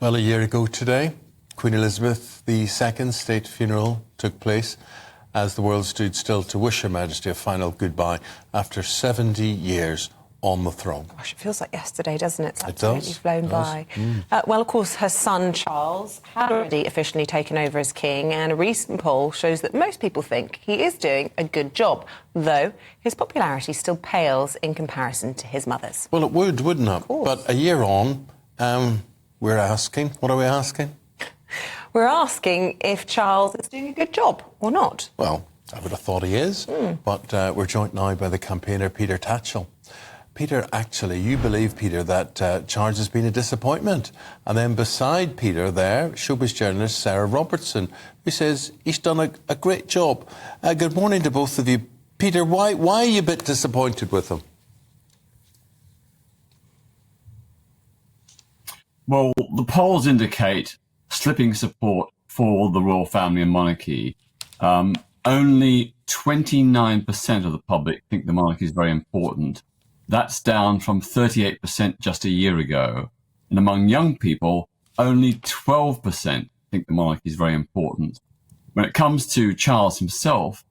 Well, a year ago today, Queen Elizabeth II's state funeral took place as the world stood still to wish Her Majesty a final goodbye after 70 years on the throne. Gosh, it feels like yesterday, doesn't it? It's It absolutely does. flown by. Well, of course, her son Charles had already officially taken over as king, and a recent poll shows that most people think he is doing a good job, though his popularity still pales in comparison to his mother's. Well, it would, wouldn't it? But a year on, we're asking, what are we asking? We're asking if Charles is doing a good job or not. Well, I would have thought he is, but we're joined now by the campaigner Peter Tatchell. Peter, actually, you believe, Peter, that Charles has been a disappointment. And then beside Peter there, showbiz journalist Sarah Robertson, who says he's done a great job. Good morning to both of you. Peter, why are you a bit disappointed with him? Well, the polls indicate slipping support for the royal family and monarchy. Only 29% of the public think the monarchy is very important. That's down from 38% just a year ago. And among young people, only 12% think the monarchy is very important. When it comes to Charles himself,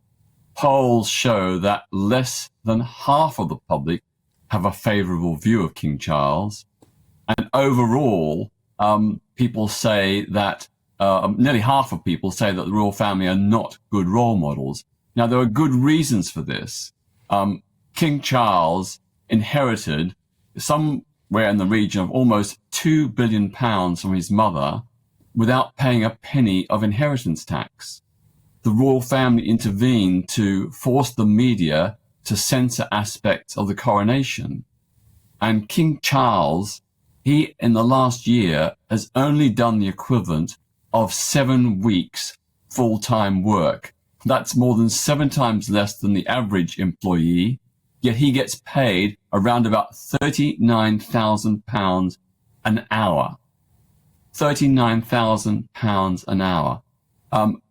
polls show that less than half of the public have a favourable view of King Charles. And overall, people say that, nearly half of people say that the royal family are not good role models. Now, there are good reasons for this. King Charles inherited somewhere in the region of almost £2 billion from his mother without paying a penny of inheritance tax. The royal family intervened to force the media to censor aspects of the coronation. And King Charles, he, in the last year, has only done the equivalent of 7 weeks full-time work. That's more than 7 times less than the average employee, yet he gets paid around about £39,000 an hour. £39,000 an hour.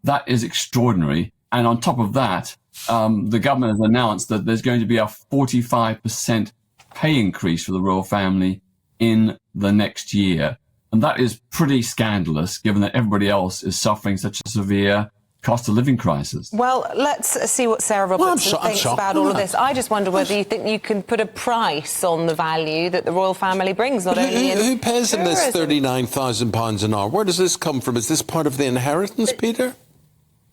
That is extraordinary. And on top of that, the government has announced that there's going to be a 45% pay increase for the royal family in the next year. And that is pretty scandalous, given that everybody else is suffering such a severe cost of living crisis. Well, let's see what Sarah Robertson thinks about all of this. I just wonder whether you think you can put a price on the value that the royal family brings, not only in who pays him this £39,000 an hour? Where does this come from? Is this part of the inheritance, Peter?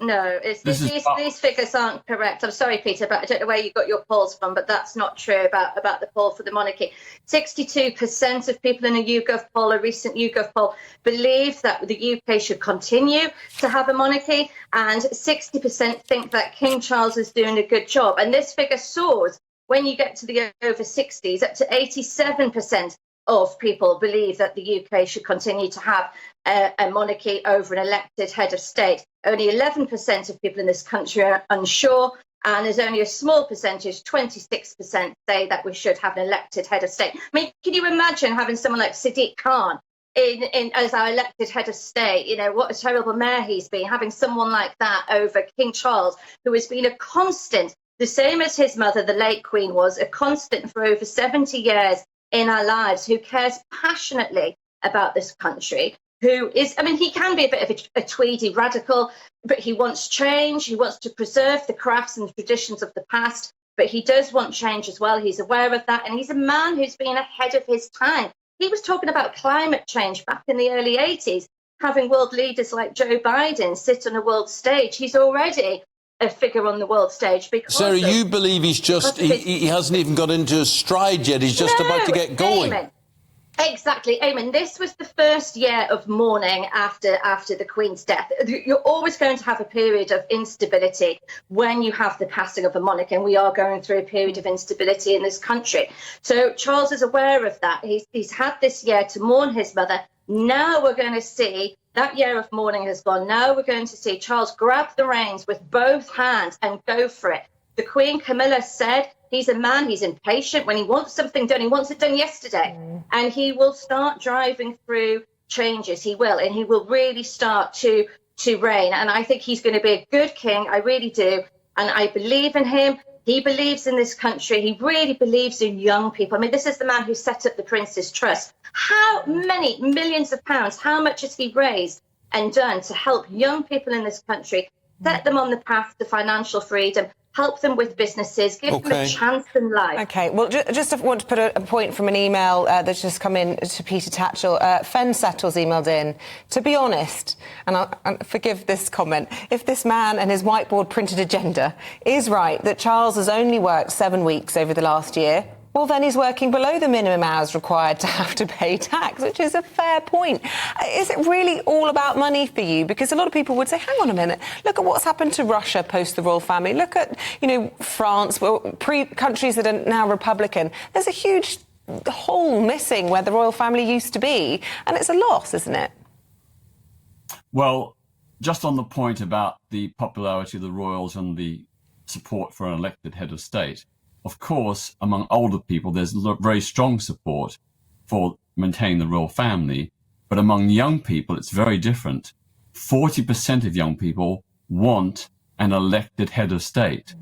No, these figures aren't correct. I'm sorry, Peter, but I don't know where you got your polls from, but that's not true about the poll for the monarchy. 62% of people in a YouGov poll, a recent YouGov poll, believe that the UK should continue to have a monarchy, and 60% think that King Charles is doing a good job. And this figure soars when you get to the over 60s, up to 87% of people believe that the UK should continue to have a monarchy over an elected head of state. Only 11% of people in this country are unsure, and there's only a small percentage, 26%, say that we should have an elected head of state. I mean, can you imagine having someone like Sadiq Khan in as our elected head of state? You know, what a terrible mayor he's been, having someone like that over King Charles, who has been a constant, the same as his mother, the late Queen, was a constant for over 70 years in our lives, who cares passionately about this country, who is, I mean, he can be a bit of a tweedy radical, but he wants change. He wants to preserve the crafts and traditions of the past, but he does want change as well. He's aware of that, and he's a man who's been ahead of his time. He was talking about climate change back in the early 80s, having world leaders like Joe Biden sit on a world stage. He's already a figure on the world stage. Because Sarah, you believe he's just, he hasn't even got into his stride yet. He's just about to get going. Amen. Exactly, Eamon. This was the first year of mourning after the Queen's death. You're always going to have a period of instability when you have the passing of a monarch, and we are going through a period of instability in this country. So Charles is aware of that. He's had this year to mourn his mother. Now we're going to see that year of mourning has gone. Now we're going to see Charles grab the reins with both hands and go for it. The Queen Camilla said he's a man, he's impatient. When he wants something done, he wants it done yesterday. And he will start driving through changes. He will, and he will really start to reign. And I think he's going to be a good king. I really do. And I believe in him. He believes in this country. He really believes in young people. I mean, this is the man who set up the Prince's Trust. How many millions of pounds, how much has he raised and done to help young people in this country, set them on the path to financial freedom, help them with businesses, give them a chance in life? OK, well, just want to put a point from an email that's just come in to Peter Tatchell. Fen Settles emailed in. To be honest, and forgive this comment, if this man and his whiteboard printed agenda is right, that Charles has only worked 7 weeks over the last year, well, then he's working below the minimum hours required to have to pay tax, which is a fair point. Is it really all about money for you? Because a lot of people would say, hang on a minute, look at what's happened to Russia post the royal family. Look at, France, countries that are now Republican. There's a huge hole missing where the royal family used to be, and it's a loss, isn't it? Well, just on the point about the popularity of the royals and the support for an elected head of state, of course, among older people, there's very strong support for maintaining the royal family. But among young people, it's very different. 40% of young people want an elected head of state.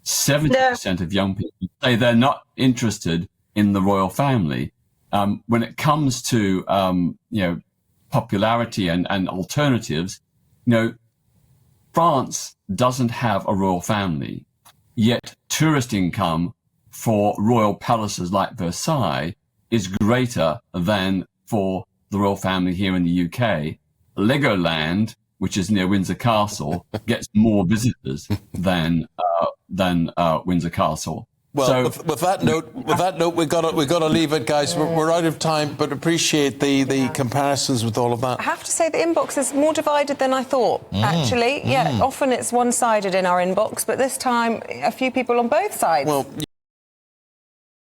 70% of young people say they're not interested in the royal family. When it comes to, popularity and alternatives, France doesn't have a royal family. Yet tourist income for royal palaces like Versailles is greater than for the royal family here in the UK. Legoland, which is near Windsor Castle, gets more visitors than Windsor Castle. Well, so, with that note, we've got to leave it, guys. We're out of time, but appreciate the comparisons with all of that. I have to say the inbox is more divided than I thought, actually. Yeah, often it's one-sided in our inbox, but this time a few people on both sides. Well,